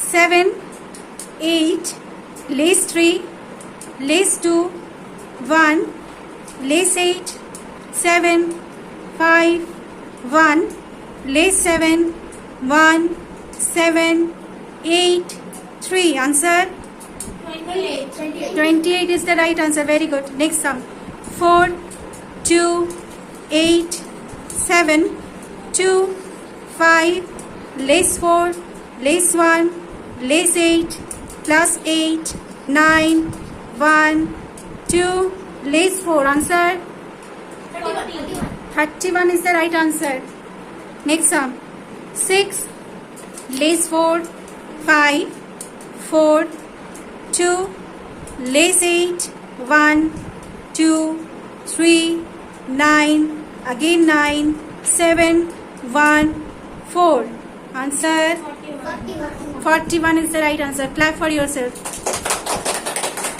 7, 8, less 3, less 2, 1, less 8, 7, 5, 1, less 7, 1, 7, 8, 3. Answer? 28. 28 is the right answer. Very good. Next sum. 4, 2, 8, 7, 2, 5, less 4, less 1, less 8, plus 8, 9, 1, 2, less 4. Answer? 31 is the right answer. Next sum. 6, less 4, 5, 4, 2, less 8, 1, 2, 3, 9, again 9, 7, 1, 4. Answer? 41. 41 is the right answer. Clap for yourself.